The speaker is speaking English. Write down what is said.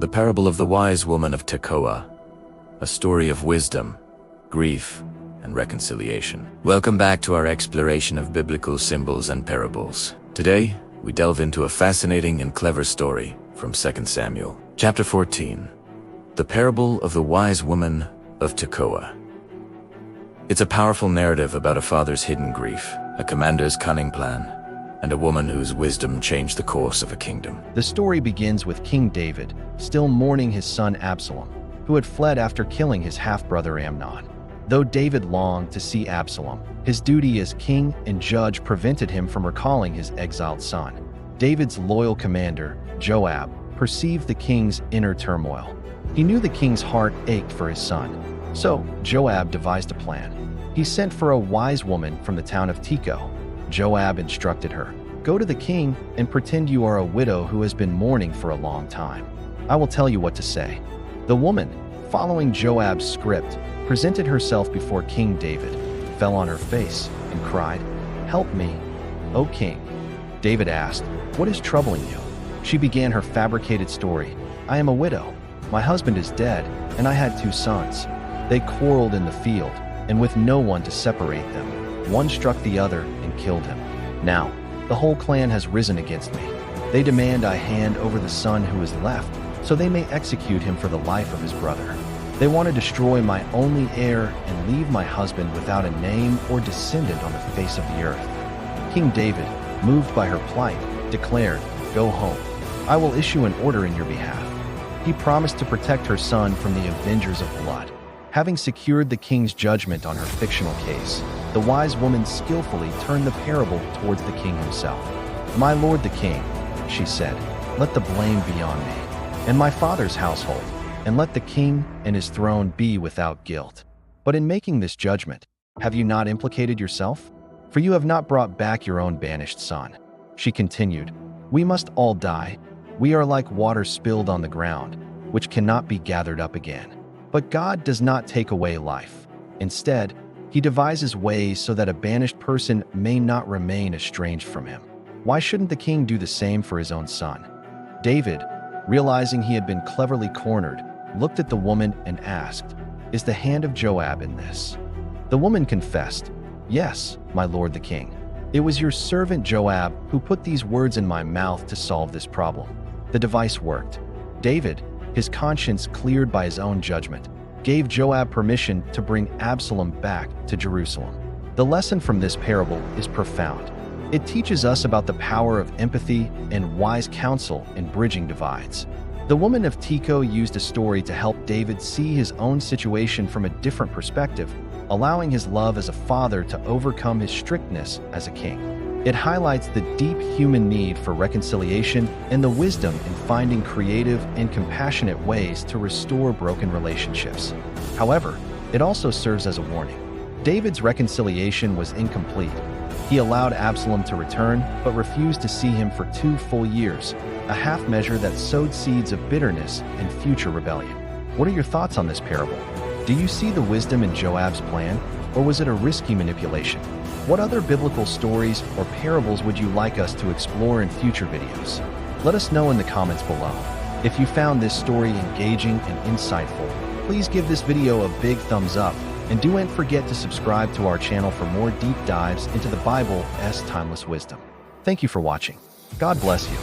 The parable of the wise woman of Tekoa, a story of wisdom, grief, and reconciliation. Welcome back to our exploration of biblical symbols and parables. Today, we delve into a fascinating and clever story from 2 Samuel. Chapter 14, the parable of the wise woman of Tekoa. It's a powerful narrative about a father's hidden grief, a commander's cunning plan, and a woman whose wisdom changed the course of a kingdom. The story begins with King David, still mourning his son Absalom, who had fled after killing his half-brother Amnon. Though David longed to see Absalom, his duty as king and judge prevented him from recalling his exiled son. David's loyal commander, Joab, perceived the king's inner turmoil. He knew the king's heart ached for his son, so Joab devised a plan. He sent for a wise woman from the town of Tekoa. Joab instructed her, "Go to the king and pretend you are a widow who has been mourning for a long time. I will tell you what to say." The woman, following Joab's script, presented herself before King David, fell on her face, and cried, "Help me, O king." David asked, "What is troubling you?" She began her fabricated story. "I am a widow. My husband is dead, and I had 2 sons. They quarreled in the field, and with no one to separate them, one struck the other and killed him. Now, the whole clan has risen against me. They demand I hand over the son who is left, so they may execute him for the life of his brother. They want to destroy my only heir and leave my husband without a name or descendant on the face of the earth." King David, moved by her plight, declared, "Go home. I will issue an order in your behalf." He promised to protect her son from the avengers of blood. Having secured the king's judgment on her fictional case, the wise woman skillfully turned the parable towards the king himself. "My lord the king," she said, "let the blame be on me and my father's household, and let the king and his throne be without guilt. But in making this judgment, have you not implicated yourself? For you have not brought back your own banished son." She continued, "We must all die. We are like water spilled on the ground, which cannot be gathered up again. But God does not take away life. Instead, he devises ways so that a banished person may not remain estranged from him. Why shouldn't the king do the same for his own son?" David, realizing he had been cleverly cornered, looked at the woman and asked, "Is the hand of Joab in this?" The woman confessed, "Yes, my lord the king. It was your servant Joab who put these words in my mouth to solve this problem." The device worked. David, his conscience cleared by his own judgment, gave Joab permission to bring Absalom back to Jerusalem. The lesson from this parable is profound. It teaches us about the power of empathy and wise counsel in bridging divides. The woman of Tekoa used a story to help David see his own situation from a different perspective, allowing his love as a father to overcome his strictness as a king. It highlights the deep human need for reconciliation and the wisdom in finding creative and compassionate ways to restore broken relationships. However, it also serves as a warning. David's reconciliation was incomplete. He allowed Absalom to return, but refused to see him for 2 full years, a half measure that sowed seeds of bitterness and future rebellion. What are your thoughts on this parable? Do you see the wisdom in Joab's plan, or was it a risky manipulation? What other biblical stories or parables would you like us to explore in future videos? Let us know in the comments below. If you found this story engaging and insightful, please give this video a big thumbs up, and don't forget to subscribe to our channel for more deep dives into the Bible's timeless wisdom. Thank you for watching. God bless you.